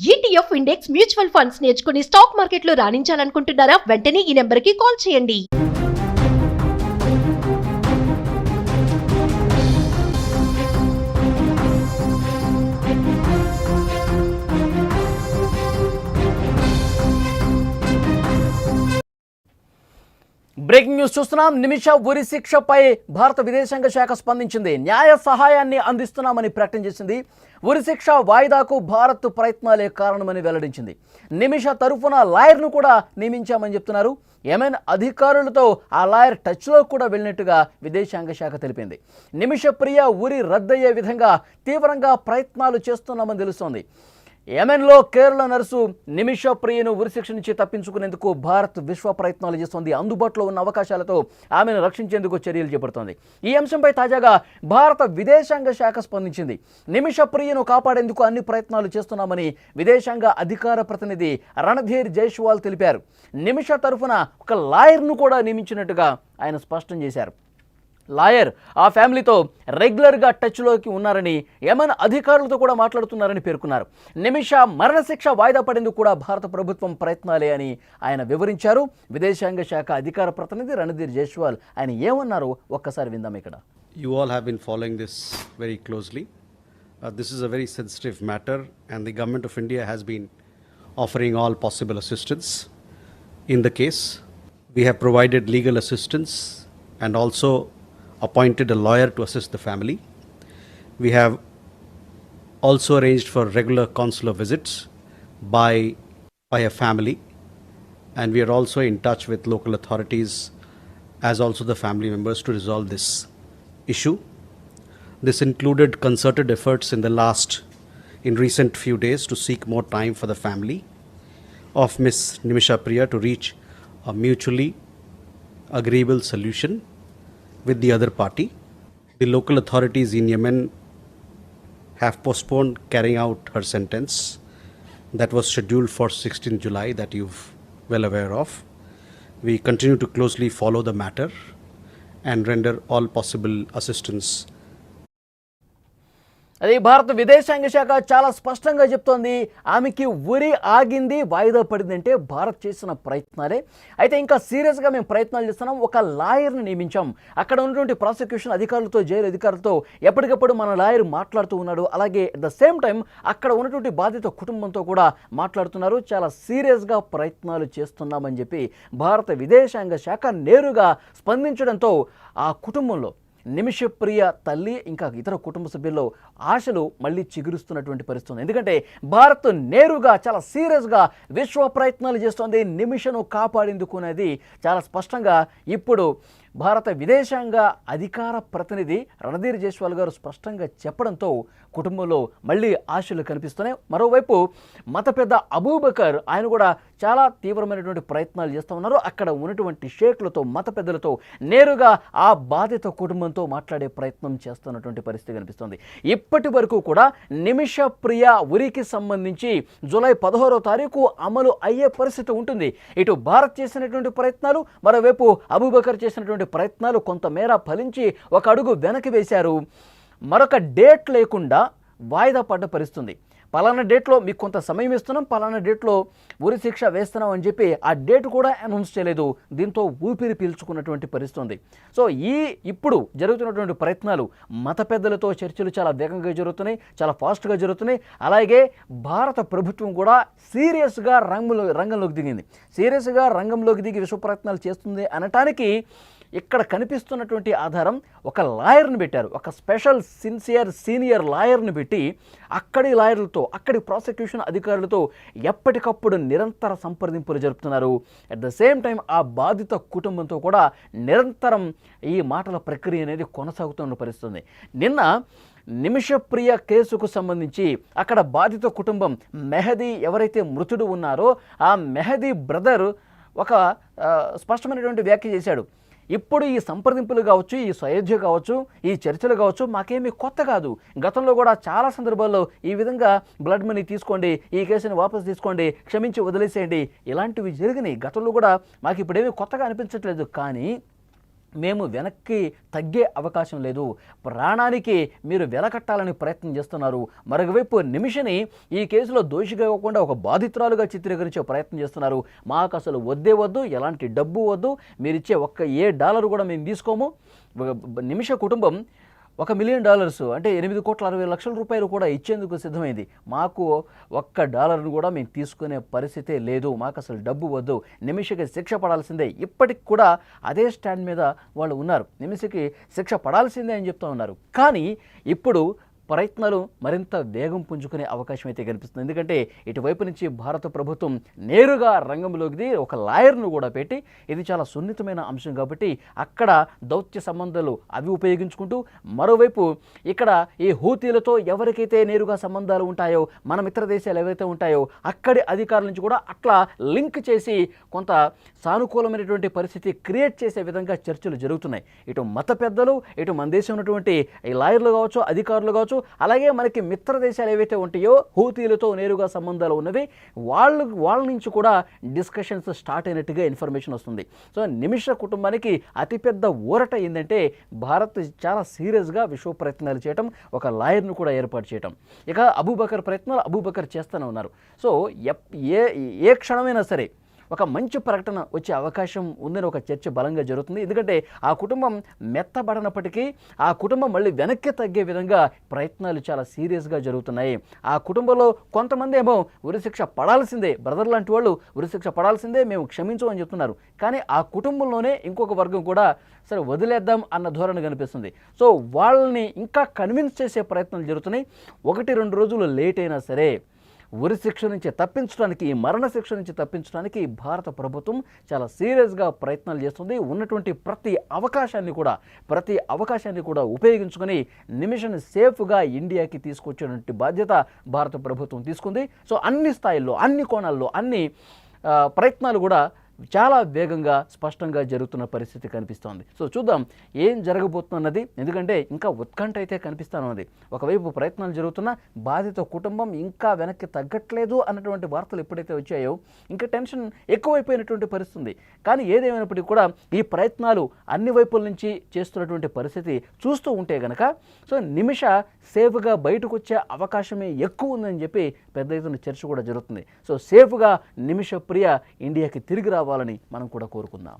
ETF index mutual funds నేర్చుకుని stock మార్కెట్లో రాణించాలనుకుంటున్నారా? వెంటనే ఈ నెంబర్కి కాల్ చేయండి. బ్రేకింగ్ న్యూస్ చూస్తున్నాం. నిమిష ఉరి శిక్షపై భారత విదేశాంగ శాఖ స్పందించింది. న్యాయ సహాయాన్ని అందిస్తున్నామని ప్రకటన చేసింది. ఉరి శిక్ష వాయిదాకు భారత్ ప్రయత్నాలే కారణమని వెల్లడించింది. నిమిష తరఫున లాయర్ను కూడా నియమించామని చెప్తున్నారు. యెమెన్ అధికారులతో ఆ లాయర్ టచ్లో కూడా వెళ్ళినట్టుగా విదేశాంగ శాఖ తెలిపింది. నిమిష ప్రియ ఉరి రద్దయ్యే విధంగా తీవ్రంగా ప్రయత్నాలు చేస్తున్నామని తెలుస్తోంది. యెమెన్లో కేరళ నర్సు నిమిష ప్రియను ఉరిశిక్ష నుంచి తప్పించుకునేందుకు భారత్ విశ్వ ప్రయత్నాలు చేస్తోంది. అందుబాటులో ఉన్న అవకాశాలతో ఆమెను రక్షించేందుకు చర్యలు చేపడుతోంది. ఈ అంశంపై తాజాగా భారత విదేశాంగ శాఖ స్పందించింది. నిమిష ప్రియను కాపాడేందుకు అన్ని ప్రయత్నాలు చేస్తున్నామని విదేశాంగ అధికార ప్రతినిధి రణధీర్ జైస్వాల్ తెలిపారు. నిమిష తరఫున ఒక లాయర్ను కూడా నియమించినట్టుగా ఆయన స్పష్టం చేశారు. లాయర్ ఆ ఫ్యామిలీతో రెగ్యులర్గా టచ్లోకి ఉన్నారని, యెమెన్ అధికారులతో కూడా మాట్లాడుతున్నారని పేర్కొన్నారు. నిమిష మరణశిక్ష వాయిదా పడేందుకు కూడా భారత ప్రభుత్వం ప్రయత్నాలే అని ఆయన వివరించారు. విదేశాంగ శాఖ అధికార ప్రతినిధి రణధీర్ జైస్వాల్ ఆయన ఏమన్నారో ఒక్కసారి విందాం ఇక్కడ. You all have been following this very closely. This is a very sensitive matter and the government of India has been offering all possible assistance in the case. We have provided legal assistance and also appointed a lawyer to assist the family. We have also arranged for regular consular visits by a family, and we are also in touch with local authorities as also the family members to resolve this issue. This included concerted efforts in recent few days to seek more time for the family of Miss Nimisha Priya to reach a mutually agreeable solution with the other party. The local authorities in Yemen have postponed carrying out her sentence that was scheduled for 16th July that you're well aware of. We continue to closely follow the matter and render all possible assistance. అది భారత విదేశాంగ శాఖ చాలా స్పష్టంగా చెప్తోంది. ఆమెకి ఉరి ఆగింది, వాయిదా పడిందంటే భారత్ చేసిన ప్రయత్నాలే. అయితే ఇంకా సీరియస్గా మేము ప్రయత్నాలు చేస్తున్నాం. ఒక లాయర్ని నియమించాం. అక్కడ ఉన్నటువంటి ప్రాసిక్యూషన్ అధికారులతో, జైలు అధికారులతో ఎప్పటికప్పుడు మన లాయర్ మాట్లాడుతూ ఉన్నాడు. అలాగే అట్ ద సేమ్ టైం అక్కడ ఉన్నటువంటి బాధిత కుటుంబంతో కూడా మాట్లాడుతున్నారు. చాలా సీరియస్గా ప్రయత్నాలు చేస్తున్నామని చెప్పి భారత విదేశాంగ శాఖ నేరుగా స్పందించడంతో ఆ కుటుంబంలో నిమిష ప్రియ తల్లి ఇంకా ఇతర కుటుంబ సభ్యుల్లో ఆశలు మళ్ళీ చిగురుస్తున్నటువంటి పరిస్థితి. ఎందుకంటే భారత్ నేరుగా చాలా సీరియస్గా విశ్వ ప్రయత్నాలు చేస్తోంది నిమిషను కాపాడేందుకు అనేది చాలా స్పష్టంగా ఇప్పుడు భారత విదేశాంగ అధికార ప్రతినిధి రణధీర్ జైస్వాల్ గారు స్పష్టంగా చెప్పడంతో కుటుంబంలో మళ్ళీ ఆశలు కనిపిస్తున్నాయి. మరోవైపు మత పెద్ద అబూబకర్ ఆయన కూడా చాలా తీవ్రమైనటువంటి ప్రయత్నాలు చేస్తూ ఉన్నారు. అక్కడ ఉన్నటువంటి షేక్లతో, మత పెద్దలతో నేరుగా ఆ బాధిత కుటుంబంతో మాట్లాడే ప్రయత్నం చేస్తున్నటువంటి పరిస్థితి కనిపిస్తుంది. ఇప్పటి వరకు కూడా నిమిష ప్రియ ఉరికి సంబంధించి జూలై 16వ తారీఖు అమలు అయ్యే పరిస్థితి ఉంటుంది. ఇటు భారత్ చేసినటువంటి ప్రయత్నాలు, మరోవైపు అబూబకర్ చేసినటువంటి ప్రయత్నాలు కొంతమేర ఫలించి ఒక అడుగు వెనక్కి వేశారు. మరొక డేట్ లేకుండా వాయిదా పడ్డ పరిస్థితుంది. పలానా డేట్లో మీకు కొంత సమయం ఇస్తున్నాం, పలానా డేట్లో ఉరి శిక్ష వేస్తున్నాం అని చెప్పి ఆ డేట్ కూడా అనౌన్స్ చేయలేదు. దీంతో ఊపిరి పీల్చుకున్నటువంటి పరిస్థితుంది. సో ఇప్పుడు జరుగుతున్నటువంటి ప్రయత్నాలు మత పెద్దలతో చర్చలు చాలా వేగంగా జరుగుతున్నాయి, చాలా ఫాస్ట్గా జరుగుతున్నాయి. అలాగే భారత ప్రభుత్వం కూడా సీరియస్గా రంగంలోకి దిగింది. సీరియస్గా రంగంలోకి దిగి విశ్వ ప్రయత్నాలు చేస్తుంది అనటానికి ఇక్కడ కనిపిస్తున్నటువంటి ఆధారం ఒక లాయర్ని పెట్టారు. ఒక స్పెషల్ సీనియర్ లాయర్ని పెట్టి అక్కడి లాయర్లతో, అక్కడి ప్రాసిక్యూషన్ అధికారులతో ఎప్పటికప్పుడు నిరంతర సంప్రదింపులు జరుపుతున్నారు. అట్ ద సేమ్ టైం ఆ బాధిత కుటుంబంతో కూడా నిరంతరం ఈ మాటల ప్రక్రియ అనేది కొనసాగుతున్న పరిస్థితుంది. నిన్న నిమిష ప్రియ కేసుకు సంబంధించి అక్కడ బాధిత కుటుంబం మెహదీ ఎవరైతే మృతుడు ఉన్నారో ఆ మెహదీ బ్రదర్ ఒక స్పష్టమైనటువంటి వ్యాఖ్య చేశాడు. ఇప్పుడు ఈ సంప్రదింపులు కావచ్చు, ఈ సయోధ్య కావచ్చు, ఈ చర్చలు కావచ్చు మాకేమీ కొత్త కాదు. గతంలో కూడా చాలా సందర్భాల్లో ఈ విధంగా బ్లడ్ మనీ తీసుకోండి, ఈ కేసుని వాపసు తీసుకోండి, క్షమించి వదిలేసేయండి, ఇలాంటివి జరిగినాయి. గతంలో కూడా మాకు ఇప్పుడేమీ కొత్తగా అనిపించట్లేదు. కానీ మేము వెనక్కి తగ్గే అవకాశం లేదు, ప్రాణానికి మీరు వెలకట్టాలని ప్రయత్నం చేస్తున్నారు. మరొకవైపు నిమిషని ఈ కేసులో దోషిగా ఇవ్వకుండా ఒక బాధితురాలుగా చిత్రీకరించే ప్రయత్నం చేస్తున్నారు. మాకు అసలు వద్దే వద్దు, ఎలాంటి డబ్బు వద్దు, మీరు ఇచ్చే $1 కూడా మేము తీసుకోము. నిమిష కుటుంబం $1 మిలియన్ అంటే 8,60,00,000 కూడా ఇచ్చేందుకు సిద్ధమైంది. మాకు $1 కూడా మేము తీసుకునే పరిస్థితే లేదు, మాకు అసలు డబ్బు వద్దు, నిమిషకి శిక్ష పడాల్సిందే. ఇప్పటికి కూడా అదే స్టాండ్ మీద వాళ్ళు ఉన్నారు, నిమిషకి శిక్ష పడాల్సిందే అని చెప్తూ ఉన్నారు. కానీ ఇప్పుడు ప్రయత్నాలు మరింత వేగం పుంజుకునే అవకాశం అయితే కనిపిస్తుంది. ఎందుకంటే ఇటువైపు నుంచి భారత ప్రభుత్వం నేరుగా రంగంలోకి దిగి ఒక లాయర్ను కూడా పెట్టి, ఇది చాలా సున్నితమైన అంశం కాబట్టి అక్కడ దౌత్య సంబంధాలు అవి ఉపయోగించుకుంటూ, మరోవైపు ఇక్కడ ఈ హూతీలతో ఎవరికైతే నేరుగా సంబంధాలు ఉంటాయో, మన మిత్ర దేశాలు ఏవైతే ఉంటాయో అక్కడి అధికారుల నుంచి కూడా అట్లా లింక్ చేసి కొంత సానుకూలమైనటువంటి పరిస్థితి క్రియేట్ చేసే విధంగా చర్చలు జరుగుతున్నాయి. ఇటు మత పెద్దలు, ఇటు మన దేశం ఉన్నటువంటి ఈ లాయర్లు కావచ్చు, అధికారులు కావచ్చు, అలాగే మనకి మిత్ర దేశాలు ఏవైతే ఉంటాయో హూతీలతో నేరుగా సంబంధాలు ఉన్నవి, వాళ్ళ నుంచి కూడా డిస్కషన్స్ స్టార్ట్ అయినట్టుగా ఇన్ఫర్మేషన్ వస్తుంది. సో నిమిష కుటుంబానికి అతిపెద్ద ఊరట ఏంటంటే భారత్ చాలా సీరియస్గా విశ్వ ప్రయత్నాలు చేయటం, ఒక లాయర్ను కూడా ఏర్పాటు చేయటం. ఇక అబూబకర్ ప్రయత్నాలు అబూబకర్ చేస్తూనే ఉన్నారు. సో ఏ క్షణమైనా సరే ఒక మంచి ప్రకటన వచ్చే అవకాశం ఉందని ఒక చర్చ బలంగా జరుగుతుంది. ఎందుకంటే ఆ కుటుంబం మెత్తబడినప్పటికీ ఆ కుటుంబం మళ్ళీ వెనక్కి తగ్గే విధంగా ప్రయత్నాలు చాలా సీరియస్గా జరుగుతున్నాయి. ఆ కుటుంబంలో కొంతమంది ఏమో ఉరిశిక్ష పడాల్సిందే, బ్రదర్ లాంటి వాళ్ళు ఉరిశిక్ష పడాల్సిందే, మేము క్షమించమని చెప్తున్నారు. కానీ ఆ కుటుంబంలోనే ఇంకొక వర్గం కూడా సరే వదిలేద్దాం అన్న ధోరణి కనిపిస్తుంది. సో వాళ్ళని ఇంకా కన్విన్స్ చేసే ప్రయత్నాలు జరుగుతున్నాయి. 1-2 రోజులు లేట్ అయినా సరే ఉరి శిక్ష నుంచి తప్పించడానికి, ఈ మరణ శిక్ష నుంచి తప్పించడానికి భారత ప్రభుత్వం చాలా సీరియస్గా ప్రయత్నాలు చేస్తుంది. ఉన్నటువంటి ప్రతి అవకాశాన్ని కూడా ఉపయోగించుకొని నిమిషాన్ని సేఫ్గా ఇండియాకి తీసుకొచ్చేటువంటి బాధ్యత భారత ప్రభుత్వం తీసుకుంది. సో అన్ని స్థాయిల్లో, అన్ని కోణాల్లో, అన్ని ప్రయత్నాలు కూడా చాలా వేగంగా స్పష్టంగా జరుగుతున్న పరిస్థితి కనిపిస్తోంది. సో చూద్దాం ఏం జరగబోతున్నది, ఎందుకంటే ఇంకా ఉత్కంఠ అయితే కనిపిస్తున్నది. ఒకవైపు ప్రయత్నాలు జరుగుతున్న బాధిత కుటుంబం ఇంకా వెనక్కి తగ్గట్లేదు అన్నటువంటి వార్తలు ఎప్పుడైతే వచ్చాయో ఇంకా టెన్షన్ ఎక్కువైపోయినటువంటి పరిస్థితి. కానీ ఏదేమైనప్పటికీ కూడా ఈ ప్రయత్నాలు అన్ని వైపుల నుంచి చేస్తున్నటువంటి పరిస్థితి చూస్తూ ఉంటే గనక సో నిమిష సేఫ్గా బయటకు వచ్చే అవకాశమే ఎక్కువ ఉందని చెప్పి పెద్ద ఎత్తున చర్చ కూడా జరుగుతుంది. సో సేఫ్గా నిమిష ప్రియ ఇండియాకి తిరిగి రావాలని మనం కూడా కోరుకుందాం.